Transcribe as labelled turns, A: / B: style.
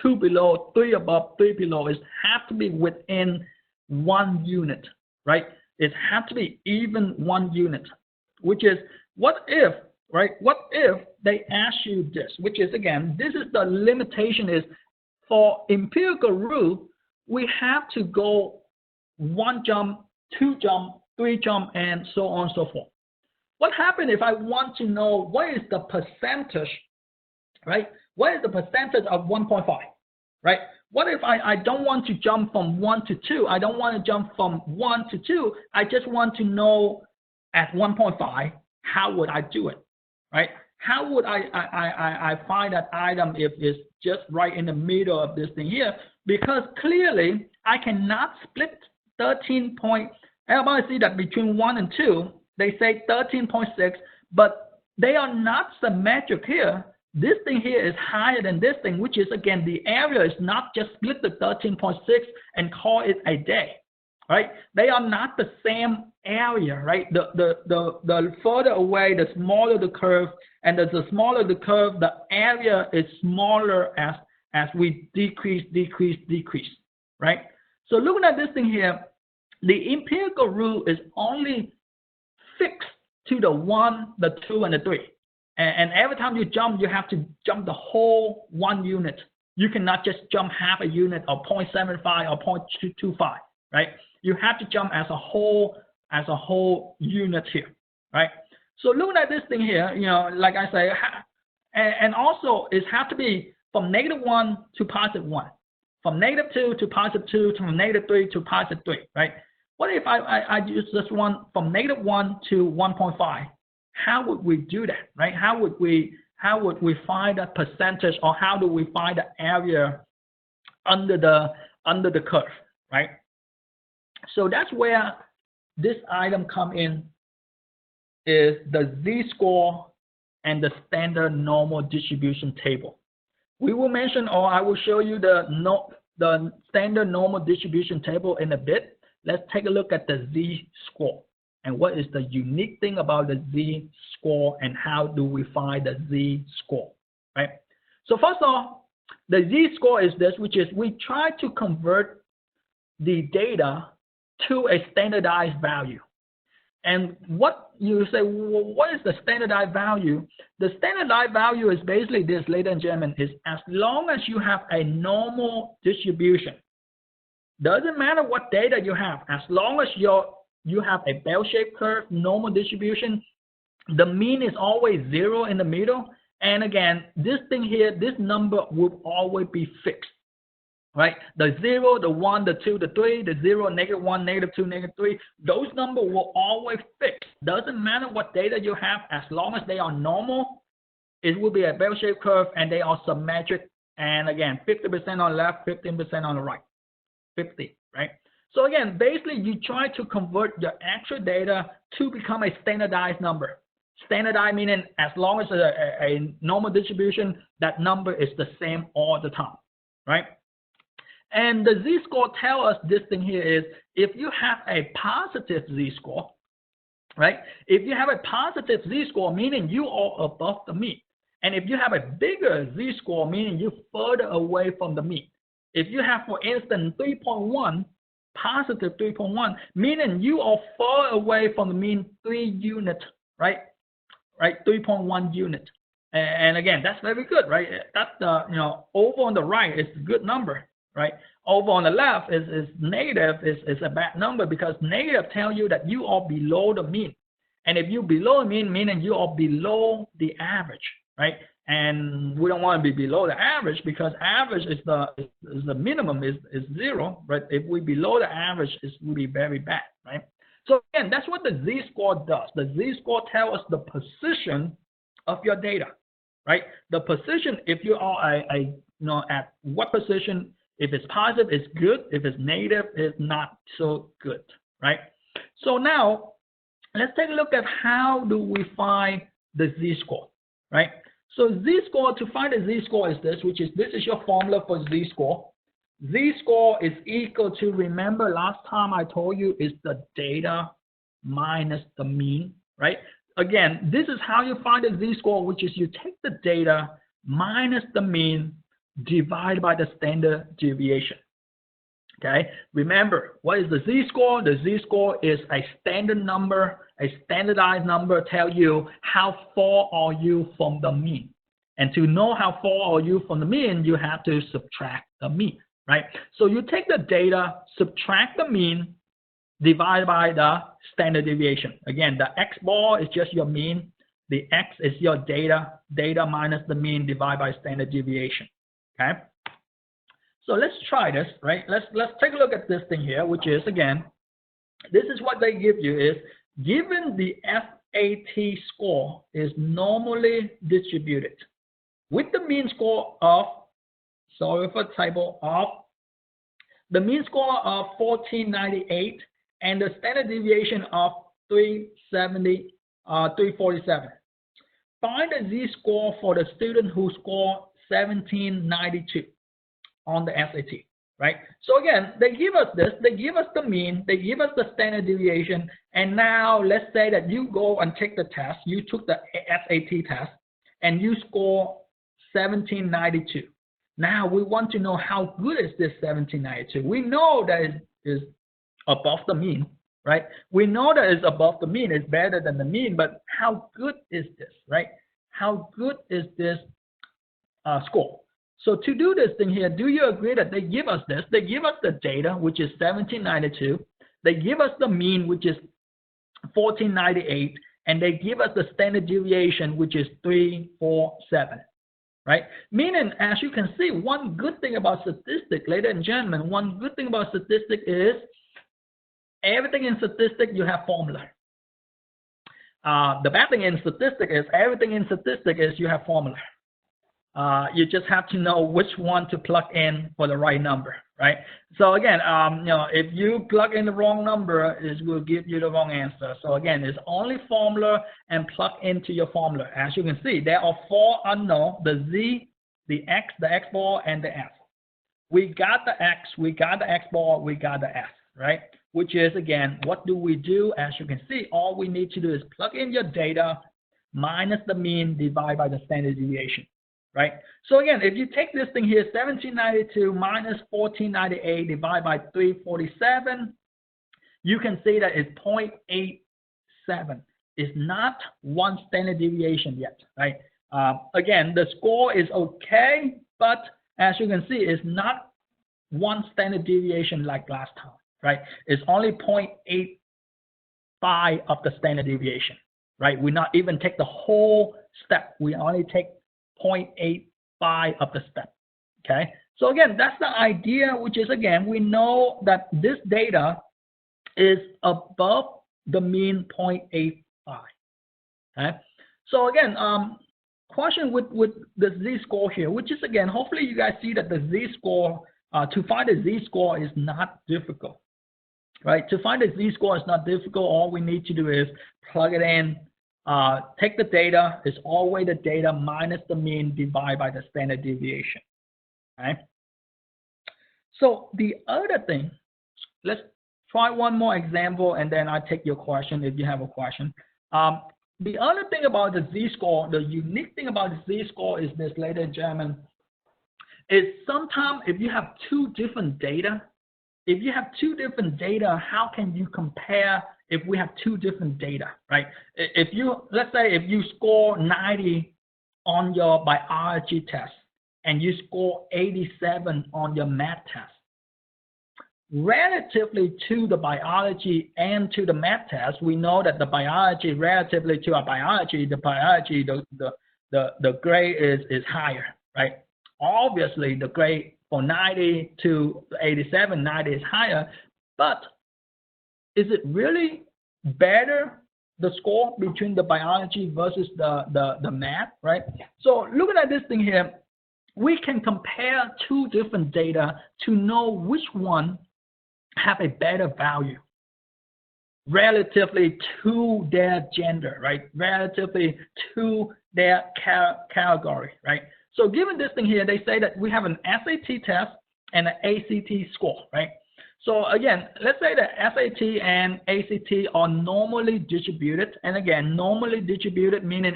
A: 2 below, 3 above, 3 below. It has to be within 1 unit, right? It has to be even 1 unit, which is what if, right? What if they ask you this, which is, again, this is the limitation is for empirical rule, we have to go 1 jump, 2 jump, 3 jump, and so on and so forth. What happens if I want to know what is the percentage, right? What is the percentage of 1.5, right? What if I don't want to jump from 1 to 2? I don't want to jump from 1 to 2. I just want to know at 1.5, how would I do it, right? How would I find that item if it's just right in the middle of this thing here? Because clearly, I cannot split 13 point. Everybody see that between 1 and 2, they say 13.6, but they are not symmetric here. This thing here is higher than this thing, which is, again, the area is not just split the 13.6 and call it a day, right? They are not the same area, right? The further away, the smaller the curve, and the smaller the curve, the area is smaller as we decrease, right? So looking at this thing here, the empirical rule is only fixed to the 1, the 2, and the 3. And every time you jump, you have to jump the whole 1 unit. You cannot just jump half a unit or 0.75 or 0.225, right? You have to jump as a whole unit here, right? So looking at this thing here, you know, like I say, and also it has to be from -1 to +1, from -2 to +2, from -3 to +3, right? What if I use this one from -1 to 1.5? How would we do that, right? How would we find that percentage, or how do we find the area under the curve, right? So that's where this item come in, is the z-score and the standard normal distribution table. We will mention, or I will show you the standard normal distribution table in a bit. Let's take a look at the z-score and what is the unique thing about the z-score and how do we find the z-score, right? So first of all, the z-score is this, which is we try to convert the data to a standardized value. And what you say, well, what is the standardized value? The standardized value is basically this, ladies and gentlemen, is as long as you have a normal distribution, doesn't matter what data you have, as long as you have a bell-shaped curve, normal distribution, the mean is always 0 in the middle. And again, this thing here, this number will always be fixed, right? The 0, the 1, the 2, the 3, the 0, -1, -2, -3, those numbers will always fix. Doesn't matter what data you have, as long as they are normal, it will be a bell-shaped curve and they are symmetric. And again, 50% on the left, 15% on the right, 50, right? So again, basically you try to convert your actual data to become a standardized number. Standardized meaning as long as a normal distribution, that number is the same all the time, right? And the z-score tells us this thing here is, if you have a positive z-score, right? If you have a positive z-score, meaning you are above the mean. And if you have a bigger z-score, meaning you're further away from the mean. If you have, for instance, 3.1, positive 3.1, meaning you are far away from the mean 3 units, right? Right, 3.1 unit. And again, that's very good, right? That's the, you know, over on the right is a good number, right? Over on the left is negative, is a bad number, because negative tells you that you are below the mean. And if you're below the mean, meaning you are below the average, right? And we don't want to be below the average, because average is the minimum is 0, but if we're below the average, it will be very bad, right? So again, that's what the z-score does. The z-score tells us the position of your data, right? The position, if you are you know, at what position. If it's positive, it's good. If it's negative, it's not so good, right? So now let's take a look at how do we find the z-score, right? So z-score, to find the z-score is this, which is, this is your formula for z-score. Z-score is equal to, remember last time I told you, is the data minus the mean, right? Again, this is how you find the z-score, which is you take the data minus the mean divided by the standard deviation. Okay, remember, what is the z-score? The z-score is a standard number, a standardized number, tell you how far are you from the mean. And to know how far are you from the mean, you have to subtract the mean, right? So you take the data, subtract the mean, divided by the standard deviation. Again, the x bar is just your mean. The x is your data. Data minus the mean divided by standard deviation. Okay. So let's try this, right? Let's take a look at this thing here, which is, again, this is what they give you is, given the SAT score is normally distributed with the mean score of, sorry for typo, of the mean score of 1498 and the standard deviation of 347. Find the z-score for the student who scored 1792 on the SAT, right? So again, they give us this, they give us the mean, they give us the standard deviation, and now let's say that you go and take the test, you took the SAT test, and you score 1792. Now we want to know how good is this 1792. We know that it is above the mean, right? We know that it's above the mean, it's better than the mean, but how good is this, right? How good is this score? So to do this thing here, do you agree that they give us this? They give us the data, which is 1792. They give us the mean, which is 1498, and they give us the standard deviation, which is 347, right? Meaning, as you can see, one good thing about statistics, ladies and gentlemen, one good thing about statistics is everything in statistics, you have formula. The bad thing in statistics is everything in statistics is you have formula. You just have to know which one to plug in for the right number, right? So again, if you plug in the wrong number, it will give you the wrong answer. So again, it's only formula and plug into your formula. As you can see, there are 4 unknown: the z, the x bar, and the s. We got the x, we got the x bar, we got the s, right? Which is, again, what do we do? As you can see, all we need to do is plug in your data minus the mean divided by the standard deviation. Right? So again, if you take this thing here, 1792 minus 1498 divided by 347, you can see that it's 0.87. It's not one standard deviation yet, right? Again, the score is okay, but as you can see, it's not one standard deviation like last time, right? It's only 0.85 of the standard deviation, right? We not even take the whole step. We only take 0.85 of the step. Okay, so again, that's the idea, which is, again, we know that this data is above the mean 0.85. Okay, so again, question with the z-score here, which is, again, hopefully you guys see that the z-score, to find the z-score is not difficult, right? To find the z-score is not difficult. All we need to do is plug it in. Take the data, it's always the data minus the mean divided by the standard deviation. Okay? So the other thing, let's try one more example and then I take your question if you have a question. The other thing about the z-score, the unique thing about the z-score is this, ladies and gentlemen, is sometimes if you have two different data, how can you compare if we have two different data, right? If you, let's say if you score 90 on your biology test and you score 87 on your math test, relatively to the biology and to the math test, we know that the biology, relatively to our biology, the grade is higher, right? Obviously, the grade for 90 to 87, 90 is higher, but is it really better, the score between the biology versus the math, right? So looking at this thing here, we can compare two different data to know which one have a better value relatively to their gender, right? Relatively to their category, right? So given this thing here, they say that we have an SAT test and an ACT score, right? So again, let's say that SAT and ACT are normally distributed. And again, normally distributed meaning